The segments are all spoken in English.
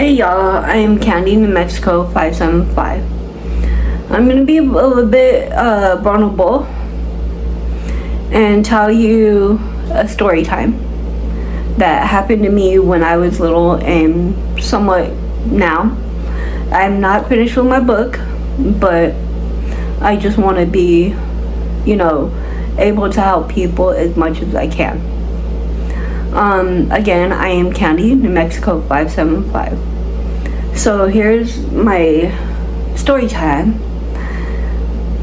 Hey y'all, I am Candy, New Mexico 575. I'm gonna be a little bit vulnerable and tell you a story time that happened to me when I was little and somewhat now. I'm not finished with my book, but I just want to be, able to help people as much as I can. Again, I am Candy, New Mexico 575. So here's my story time.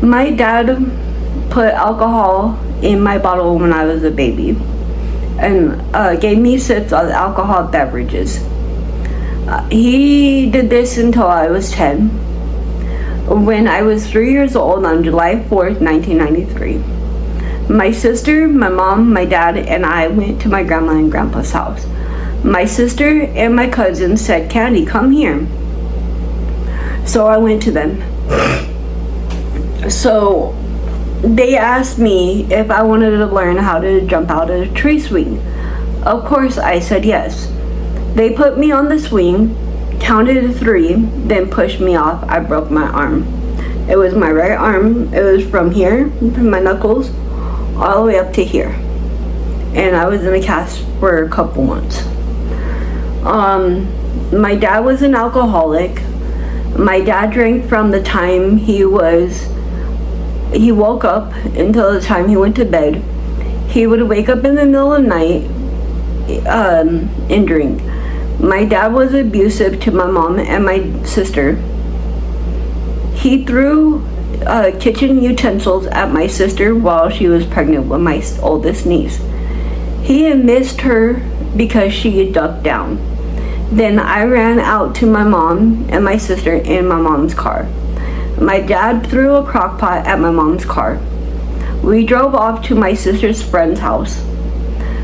My dad put alcohol in my bottle when I was a baby and gave me sips of alcoholic beverages. He did this until I was 10. When I was 3 years old on July 4th, 1993, my sister, my mom, my dad, and I went to my grandma and grandpa's house. My sister and my cousin said, "Candy, come here." So I went to them. So they asked me if I wanted to learn how to jump out of a tree swing. Of course, I said yes. They put me on the swing, counted to 3, then pushed me off. I broke my arm. It was my right arm. It was from here, from my knuckles, all the way up to here. And I was in a cast for a couple months. My dad was an alcoholic. My dad drank from the time he woke up until the time he went to bed. He would wake up in the middle of the night and drink. My dad was abusive to my mom and my sister. He threw kitchen utensils at my sister while she was pregnant with my oldest niece. He had missed her because she had ducked down. Then I ran out to my mom and my sister in my mom's car. My dad threw a crock pot at my mom's car. We drove off to my sister's friend's house.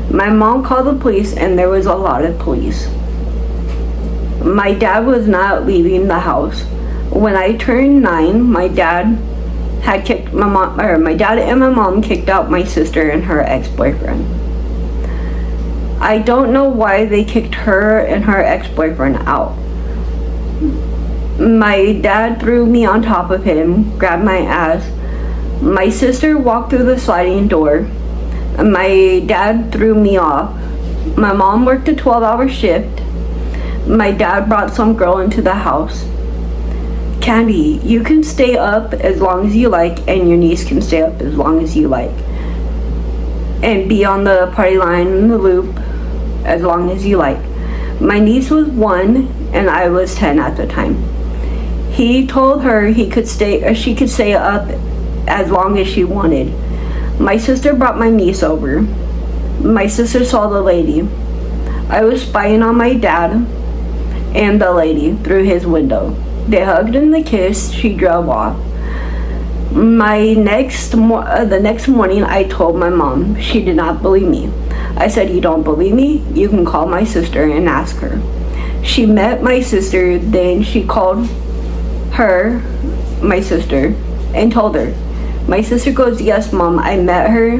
My mom called the police and there was a lot of police. My dad was not leaving the house. When I turned 9, my dad and my mom kicked out my sister and her ex-boyfriend. I don't know why they kicked her and her ex-boyfriend out. My dad threw me on top of him, grabbed my ass. My sister walked through the sliding door. My dad threw me off. My mom worked a 12-hour shift. My dad brought some girl into the house. "Candy, you can stay up as long as you like, and your niece can stay up as long as you like, and be on the party line in the loop as long as you like." My niece was 1 and I was 10 at the time. He told her she could stay up as long as she wanted. My sister brought my niece over. My sister saw the lady. I was spying on my dad and the lady through his window. They hugged and they kissed. She drove off. The next morning, I told my mom. She did not believe me. I said, "You don't believe me? You can call my sister and ask her." She met my sister. Then she called my sister, and told her. My sister goes, "Yes, Mom, I met her."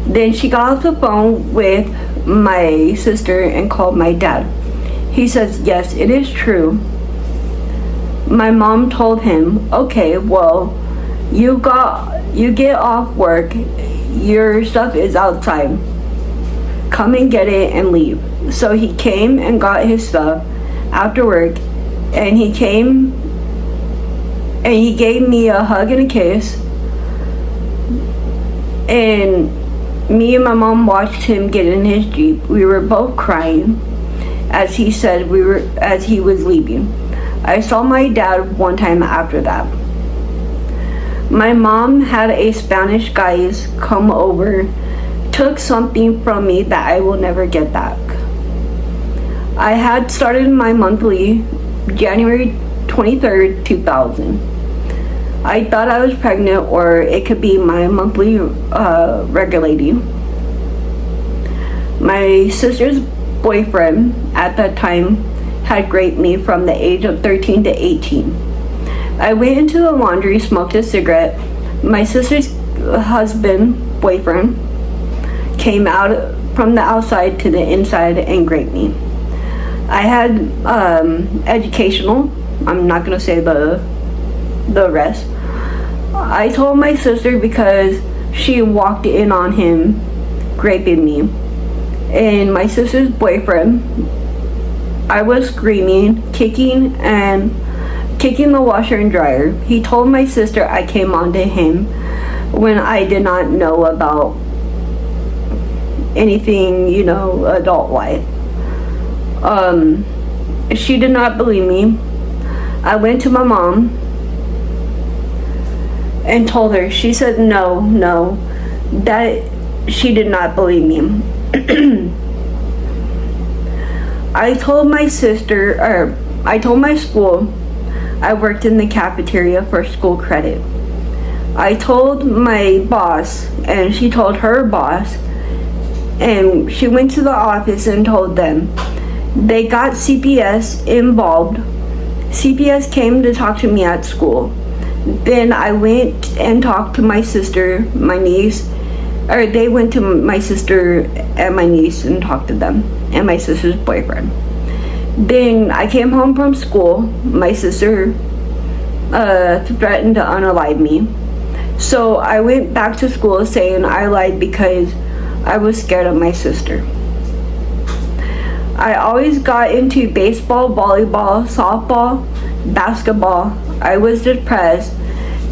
Then she got off the phone with my sister and called my dad. He says, "Yes, it is true." My mom told him, "Okay, well, you get off work, your stuff is outside. Come and get it and leave." So he came and got his stuff after work, and he came and he gave me a hug and a kiss. And me and my mom watched him get in his Jeep. We were both crying as he was leaving. I saw my dad one time after that. My mom had a Spanish guy come over, took something from me that I will never get back. I had started my monthly January 23rd, 2000. I thought I was pregnant, or it could be my monthly regulating. My sister's boyfriend at that time had raped me from the age of 13 to 18. I went into the laundry, smoked a cigarette. My sister's boyfriend, came out from the outside to the inside and raped me. I had educational. I'm not gonna say the rest. I told my sister because she walked in on him raping me. And my sister's boyfriend, I was screaming, kicking the washer and dryer. He told my sister I came onto him when I did not know about anything, adult life. She did not believe me. I went to my mom and told her. She said no, that she did not believe me. I told my school I worked in the cafeteria for school credit. I told my boss, and she told her boss, and she went to the office and told them. They got CPS involved. CPS came to talk to me at school. Then I went and talked to my sister, my niece, or they went to my sister and my niece and talked to them, and my sister's boyfriend. Then I came home from school. My sister threatened to unalive me. So I went back to school saying I lied because I was scared of my sister. I always got into baseball, volleyball, softball, basketball. I was depressed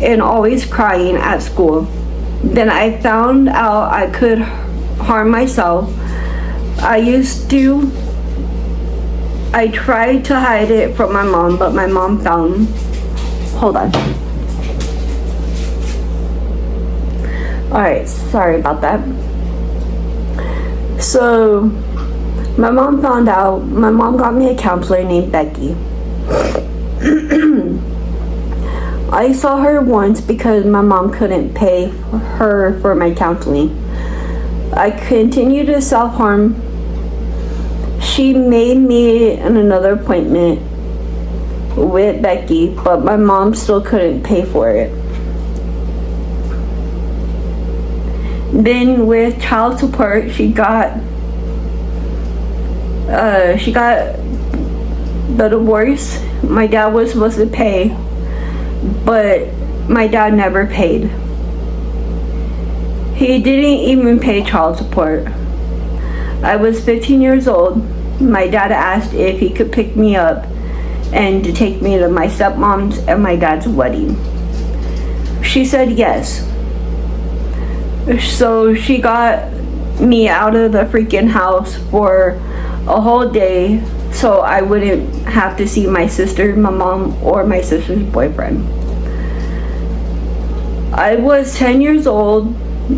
and always crying at school. Then I found out I could harm myself. I tried to hide it from my mom, but my mom found. Hold on. Alright, sorry about that. So, my mom found out. My mom got me a counselor named Becky. I saw her once because my mom couldn't pay her for my counseling. I continued to self-harm. She made me another appointment with Becky, but my mom still couldn't pay for it. Then with child support, she got the divorce. My dad was supposed to pay, but my dad never paid. He didn't even pay child support. I was 15 years old. My dad asked if he could pick me up and to take me to my stepmom's and my dad's wedding. She said yes. So she got me out of the freaking house for a whole day so I wouldn't have to see my sister, my mom, or my sister's boyfriend. I was 10 years old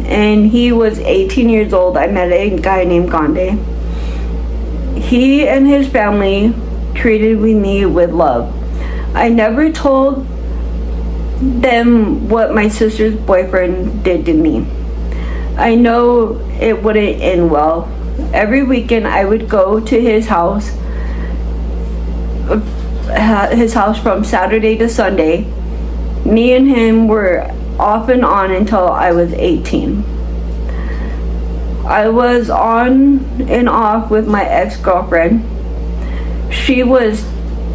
and he was 18 years old. I met a guy named Gandhi. He and his family treated me with love. I never told them what my sister's boyfriend did to me. I know it wouldn't end well. Every weekend I would go to his house from Saturday to Sunday. Me and him were off and on until I was 18. I was on and off with my ex-girlfriend.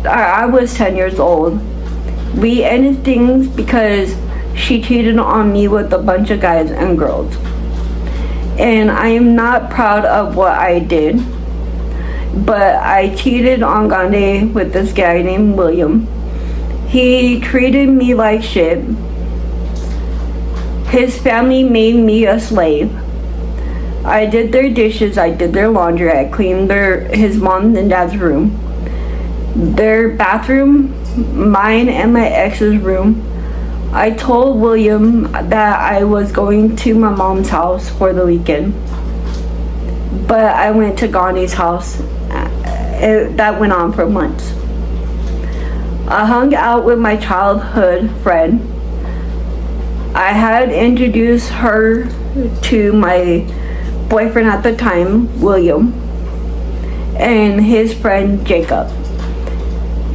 I was 10 years old. We ended things because she cheated on me with a bunch of guys and girls. And I am not proud of what I did, but I cheated on Gandhi with this guy named William. He treated me like shit. His family made me a slave. I did their dishes, I did their laundry, I cleaned his mom and dad's room, their bathroom, mine and my ex's room. I told William that I was going to my mom's house for the weekend, but I went to Gandhi's house. That went on for months. I hung out with my childhood friend. I had introduced her to my boyfriend at the time, William, and his friend Jacob.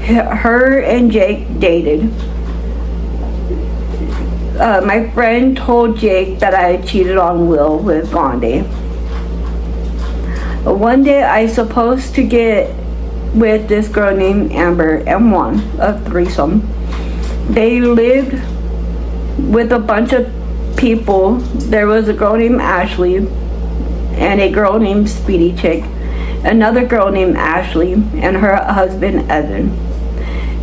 Her and Jake dated. My friend told Jake that I cheated on Will with Gandhi. One day I supposed to get with this girl named Amber and Juan, a threesome. They lived with a bunch of people. There was a girl named Ashley and a girl named Speedy Chick, another girl named Ashley and her husband Evan,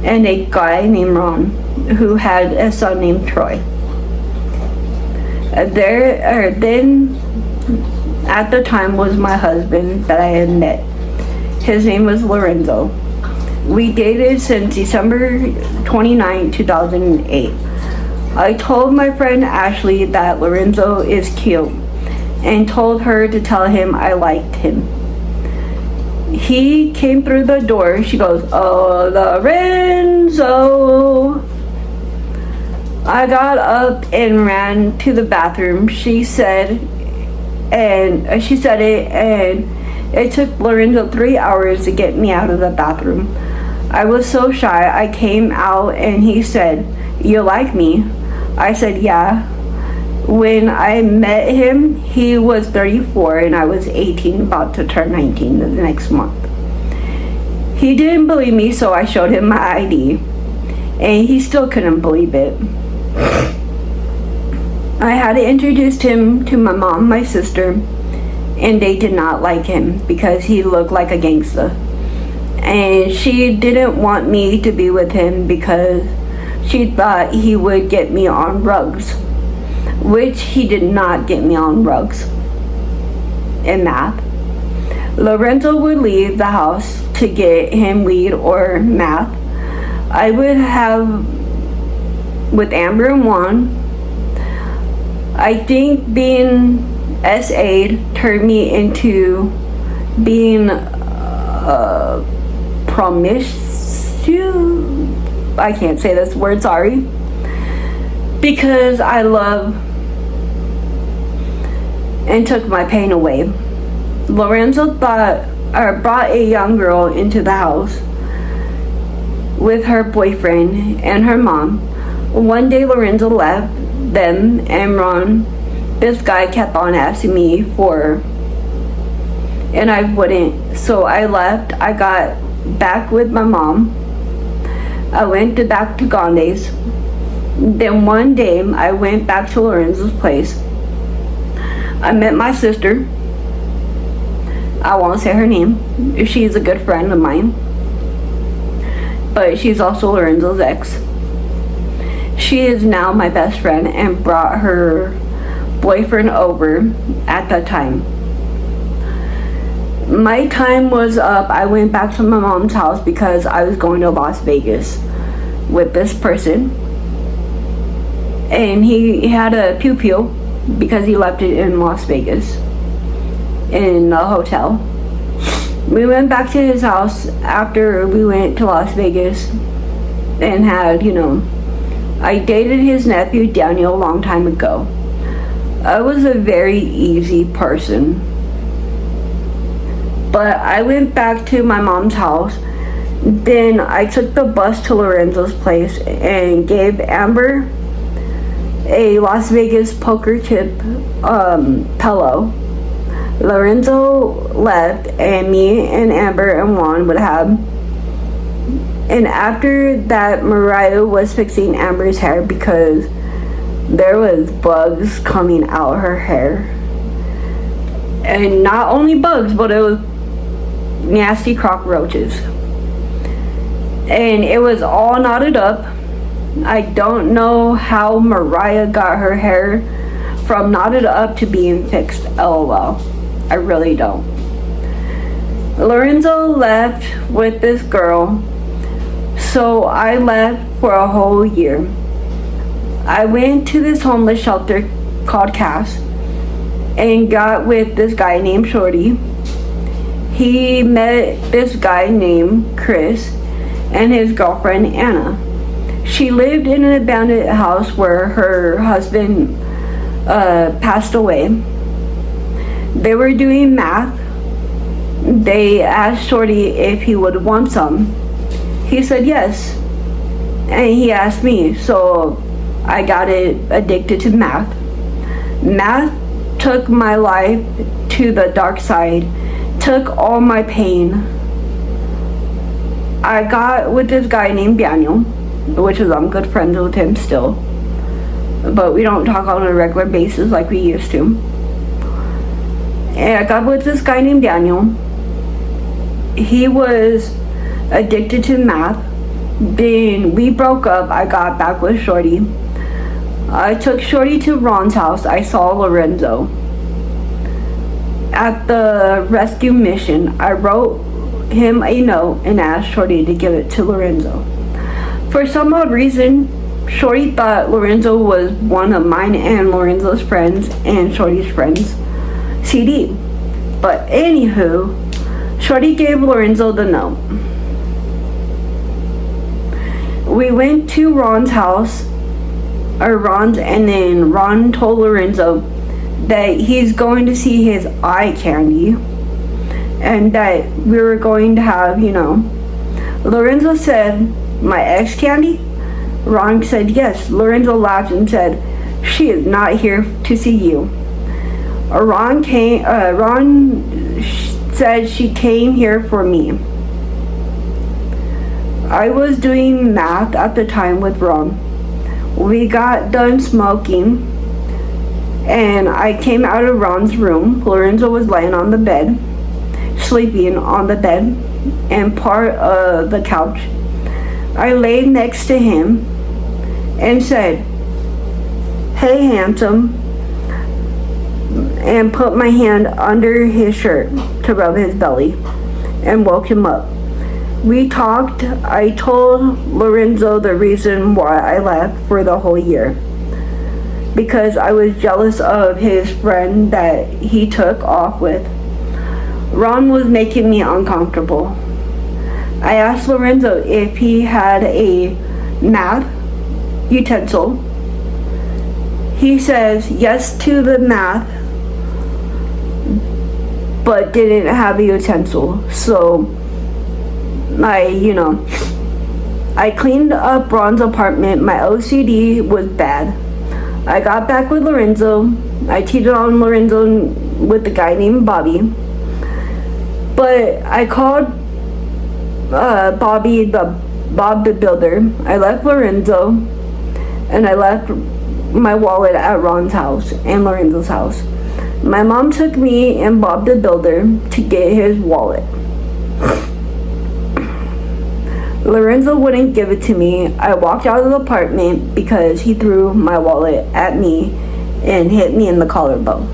and a guy named Ron who had a son named Troy. Then at the time was my husband that I had met. His name was Lorenzo. We dated since December 29, 2008. I told my friend Ashley that Lorenzo is cute and told her to tell him I liked him. He came through the door. She goes, "Oh, Lorenzo." I got up and ran to the bathroom. She said it, and it took Lorenzo 3 hours to get me out of the bathroom. I was so shy. I came out and he said, "You like me?" I said, "Yeah." When I met him, he was 34 and I was 18, about to turn 19 the next month. He didn't believe me, so I showed him my ID, and he still couldn't believe it. I had introduced him to my mom, my sister, and they did not like him because he looked like a gangster. And she didn't want me to be with him because she thought he would get me on drugs, which he did not get me on drugs in math. Lorenzo would leave the house to get him weed or math. I would have with Amber and Juan. I think being SA'd turned me into being promiscuous. I can't say this word, sorry. Because I love and took my pain away. Lorenzo brought a young girl into the house with her boyfriend and her mom. One day Lorenzo left them and Ron, this guy kept on asking me for, and I wouldn't. So I left. I got back with my mom. I went back to Grande's. Then one day I went back to Lorenzo's place. I met my sister. I won't say her name. She's a good friend of mine, but she's also Lorenzo's ex. She is now my best friend and brought her boyfriend over at that time. My time was up. I went back to my mom's house because I was going to Las Vegas with this person, and he had a pew-pew because he left it in Las Vegas in a hotel. We went back to his house after we went to Las Vegas and had, I dated his nephew Daniel a long time ago. I was a very easy person. But I went back to my mom's house. Then I took the bus to Lorenzo's place and gave Amber a Las Vegas poker chip pillow. Lorenzo left and me and Amber and Juan would have. And after that, Mariah was fixing Amber's hair because there was bugs coming out her hair. And not only bugs, but it was nasty cockroaches. And it was all knotted up. I don't know how Mariah got her hair from knotted up to being fixed. LOL. I really don't. Lorenzo left with this girl, so I left for a whole year. I went to this homeless shelter called Cass and got with this guy named Shorty. He met this guy named Chris and his girlfriend Anna. She lived in an abandoned house where her husband passed away. They were doing math. They asked Shorty if he would want some. He said yes. And he asked me, so I got addicted to math. Math took my life to the dark side, took all my pain I got with this guy named Daniel, which is I'm good friends with him still, but we don't talk on a regular basis like we used to. And I got with this guy named Daniel. He was addicted to math. Then we broke up. I got back with Shorty. I took Shorty to Ron's house. I saw Lorenzo. At the rescue mission, I wrote him a note and asked Shorty to give it to Lorenzo. For some odd reason, Shorty thought Lorenzo was one of mine and Lorenzo's friends and Shorty's friends CD. But anywho, Shorty gave Lorenzo the note. We went to Ron's house, or Ron's, and then Ron told Lorenzo that he's going to see his eye candy and that we were going to have, Lorenzo said, my ex candy? Ron said yes. Lorenzo laughed and said, she is not here to see you. Ron said she came here for me. I was doing math at the time with Ron. We got done smoking and I came out of Ron's room. Lorenzo was laying on the bed, sleeping on the bed and part of the couch. I laid next to him and said, hey handsome, and put my hand under his shirt to rub his belly and woke him up. We talked. I told Lorenzo the reason why I left for the whole year. Because I was jealous of his friend that he took off with. Ron was making me uncomfortable. I asked Lorenzo if he had a math utensil. He says yes to the math, but didn't have a utensil. So I cleaned up Ron's apartment. My OCD was bad. I got back with Lorenzo. I cheated on Lorenzo with the guy named Bobby. But I called Bob the Builder. I left Lorenzo and I left my wallet at Ron's house and Lorenzo's house. My mom took me and Bob the Builder to get his wallet. Lorenzo wouldn't give it to me. I walked out of the apartment because he threw my wallet at me and hit me in the collarbone.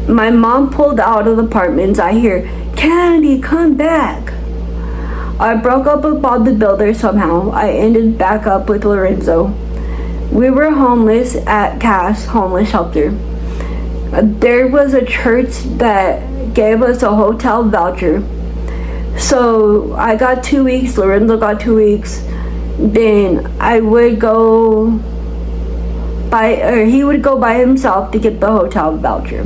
My mom pulled out of the apartment. I hear, Candy, come back. I broke up with Bob the Builder somehow. I ended back up with Lorenzo. We were homeless at Cass Homeless Shelter. There was a church that gave us a hotel voucher. So I got 2 weeks, Lorenzo got 2 weeks. Then I would go he would go by himself to get the hotel voucher.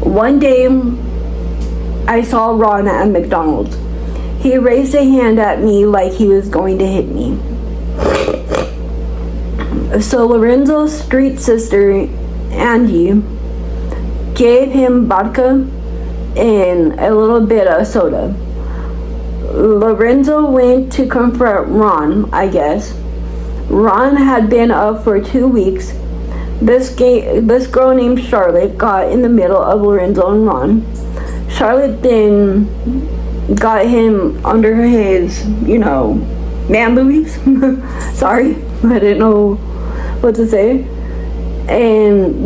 One day, I saw Ron at McDonald's. He raised a hand at me like he was going to hit me. So Lorenzo's street sister, Angie, gave him vodka and a little bit of soda. Lorenzo went to confront Ron, I guess. Ron had been up for 2 weeks. This girl named Charlotte got in the middle of Lorenzo and Ron. Charlotte then got him under his, man boobies. Sorry, I didn't know what to say. And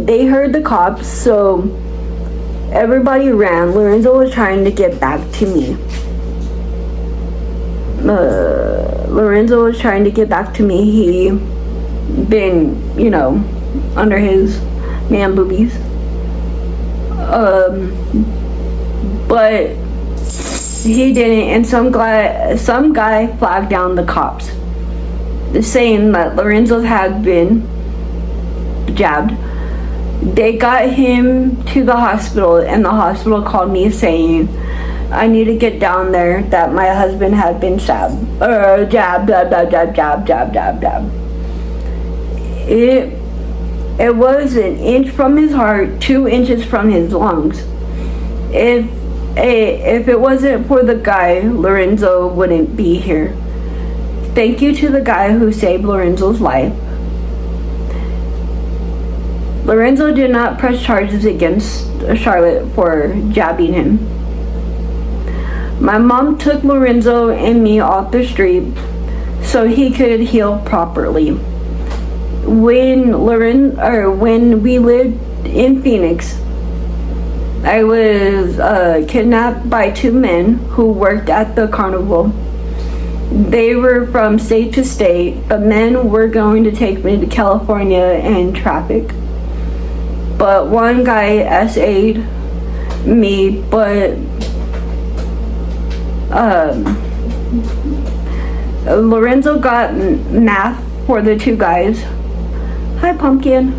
they heard the cops, so everybody ran. Lorenzo was trying to get back to me. Lorenzo was trying to get back to me. He been, under his man boobies. But he didn't, and some guy flagged down the cops, saying that Lorenzo had been jabbed. They got him to the hospital, and the hospital called me saying I need to get down there, that my husband had been jabbed. It was an inch from his heart, 2 inches from his lungs. If it wasn't for the guy, Lorenzo wouldn't be here. Thank you to the guy who saved Lorenzo's life. Lorenzo did not press charges against Charlotte for jabbing him. My mom took Lorenzo and me off the street so he could heal properly. When we lived in Phoenix, I was kidnapped by 2 men who worked at the carnival. They were from state to state. The men were going to take me to California and traffic. But one guy SA'd me, but Lorenzo got math for the 2 guys. Hi, Pumpkin.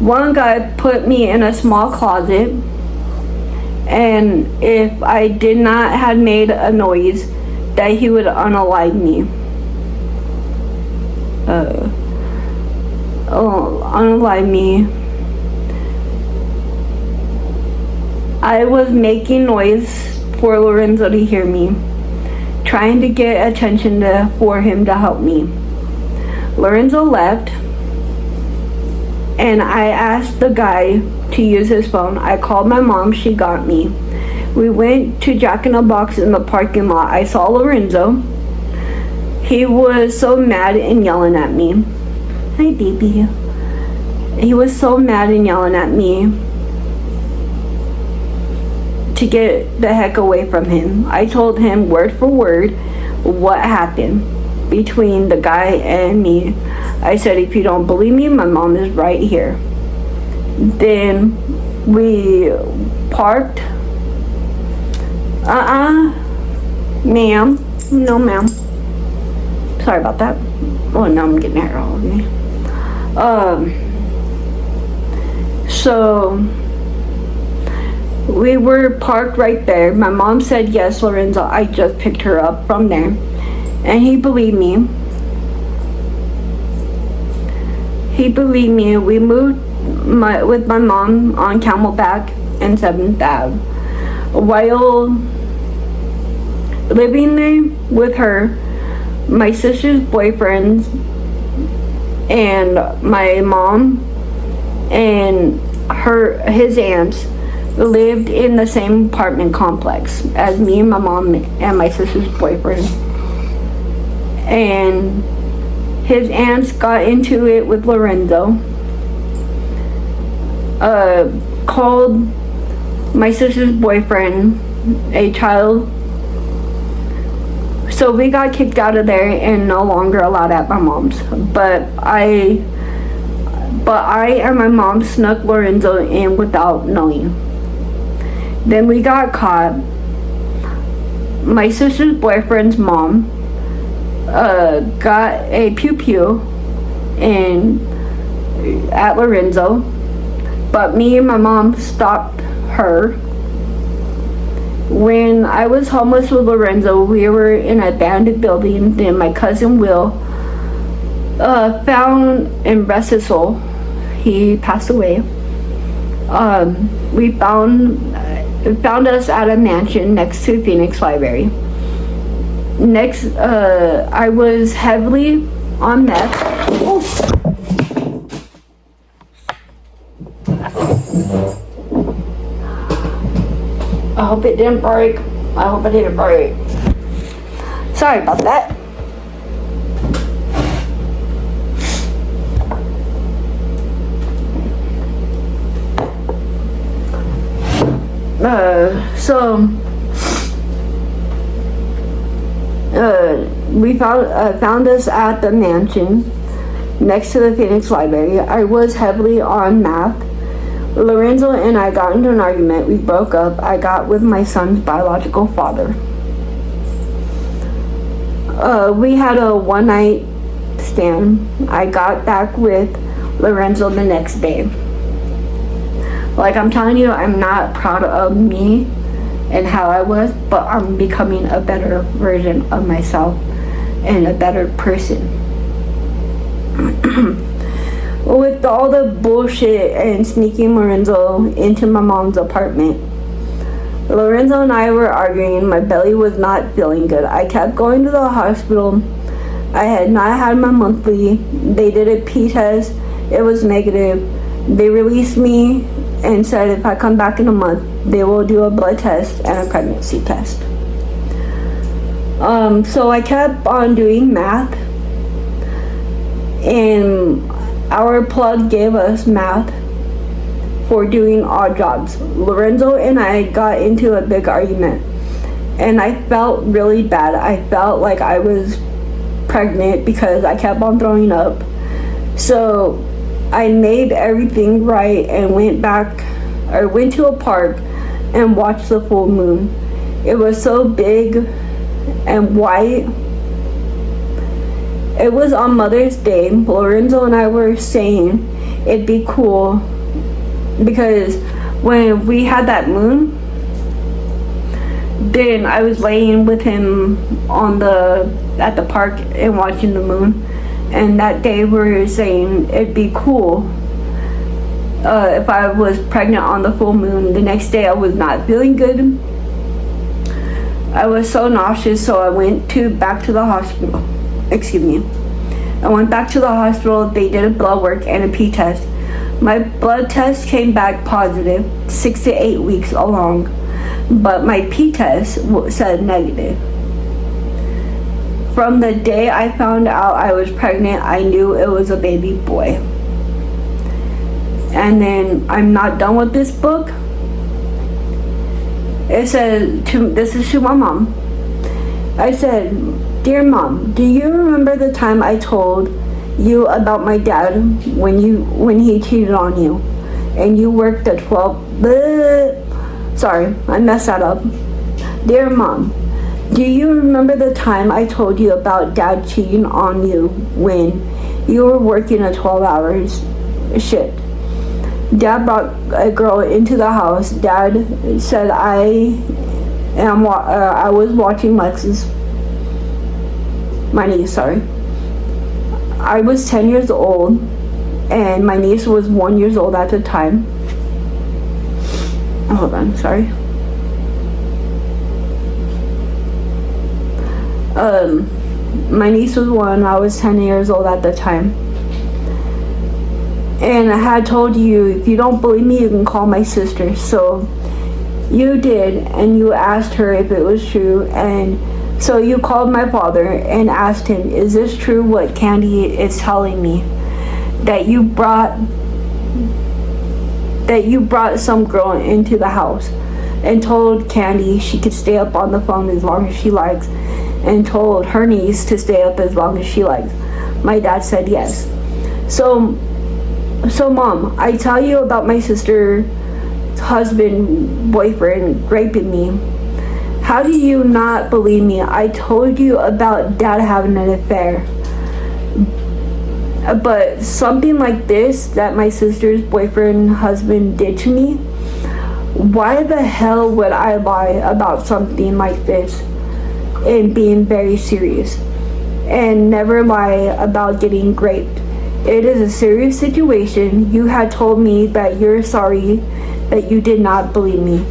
One guy put me in a small closet, and if I did not have made a noise, that he would unalive me. Unalive me. I was making noise for Lorenzo to hear me, trying to get attention for him to help me. Lorenzo left, and I asked the guy to use his phone. I called my mom, she got me. We went to Jack in the Box in the parking lot. I saw Lorenzo. He was so mad and yelling at me. Hi, baby. He was so mad and yelling at me to get the heck away from him. I told him word for word what happened between the guy and me. I said, if you don't believe me, my mom is right here. Then we parked. Ma'am. No, ma'am. Sorry about that. Oh, now I'm getting hair all over me. So we were parked right there. My mom said, yes, Lorenzo, I just picked her up from there. And he believed me. He believed me. We moved with my mom on Camelback and 7th Ave. While living there with her, my sister's boyfriends and my mom and his aunts lived in the same apartment complex as me and my mom and my sister's boyfriend. And his aunts got into it with Lorenzo. Called my sister's boyfriend a child. So we got kicked out of there and no longer allowed at my mom's. But I and my mom snuck Lorenzo in without knowing. Then we got caught. My sister's boyfriend's mom got a pew-pew at Lorenzo, but me and my mom stopped her. When I was homeless with Lorenzo, we were in an abandoned building. Then my cousin Will found, and rest his soul, he passed away. We found us at a mansion next to Phoenix Library. Next, I was heavily on meth. Oh. I hope it didn't break. I hope it didn't break. Sorry about that. We found us at the mansion next to the Phoenix Library. I was heavily on meth. Lorenzo and I got into an argument. We broke up. I got with my son's biological father. We had a one-night stand. I got back with Lorenzo the next day. Like I'm telling you, I'm not proud of me and how I was, but I'm becoming a better version of myself and a better person. with all the bullshit and sneaking Lorenzo into my mom's apartment. Lorenzo and I were arguing. My belly was not feeling good. I kept going to the hospital. I had not had my monthly. They did a pee test. It was negative. They released me and said if I come back in a month, they will do a blood test and a pregnancy test. So I kept on doing math, and our plug gave us math for doing odd jobs. Lorenzo and I got into a big argument, and I felt really bad. I felt like I was pregnant because I kept on throwing up. So I made everything right and went to a park and watched the full moon. It was so big and white. It was on Mother's Day. Lorenzo and I were saying it'd be cool because when we had that moon, then I was laying with him at the park and watching the moon. And that day we were saying it'd be cool if I was pregnant on the full moon. The next day I was not feeling good. I was so nauseous, so I went back to the hospital. Excuse me. I went back to the hospital. They did a blood work and a pee test. My blood test came back positive, 6 to 8 weeks along, but my pee test said negative. From the day I found out I was pregnant, I knew it was a baby boy. And then I'm not done with this book. It says, this is to my mom. I said, "Dear Mom, do you remember the time I told you about my dad when he cheated on you and you worked at 12? Sorry, I messed that up. Dear Mom, do you remember the time I told you about Dad cheating on you when you were working a 12 hours shift? Dad brought a girl into the house. Dad said I was watching Lex's, my niece, sorry. I was 10 years old and my niece was 1 year old at the time. Oh, hold on, sorry. My niece was 1, I was 10 years old at the time. And I had told you, if you don't believe me, you can call my sister. So you did, and you asked her if it was true. And so you called my father and asked him, is this true what Candy is telling me? That you brought some girl into the house and told Candy she could stay up on the phone as long as she likes, and told her niece to stay up as long as she likes. My dad said yes. So Mom, I tell you about my sister's husband, boyfriend, raping me. How do you not believe me? I told you about Dad having an affair. But something like this that my sister's boyfriend, husband did to me, why the hell would I lie about something like this and being very serious and never lie about getting raped? It is a serious situation. You had told me that you're sorry, that you did not believe me.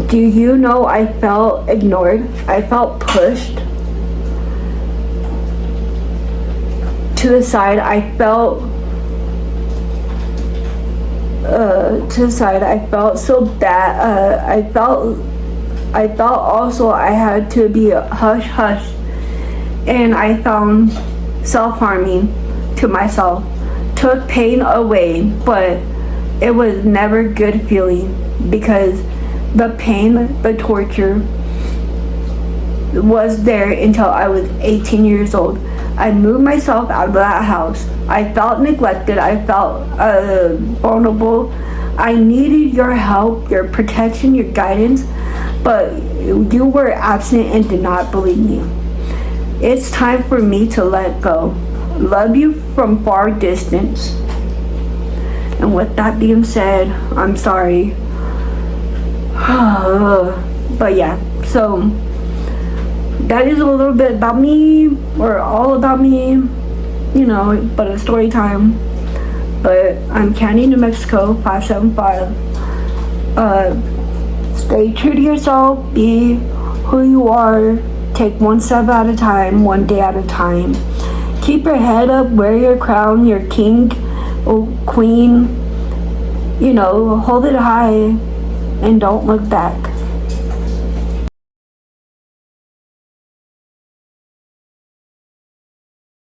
Do you know I felt ignored? I felt pushed to the side. I felt so bad. I felt also I had to be hush hush, and I found self-harming to myself, took pain away, but it was never good feeling because the pain, the torture was there until I was 18 years old. I moved myself out of that house. I felt neglected. I felt vulnerable. I needed your help, your protection, your guidance, but you were absent and did not believe me. It's time for me to let go. Love you from far distance. And with that being said, I'm sorry. But yeah, so that is a little bit about me, or all about me, you know, but a story time. But I'm Candy, New Mexico, 575. Stay true to yourself. Be who you are. Take one step at a time, one day at a time. Keep your head up, wear your crown, your king or queen. You know, hold it high and don't look back.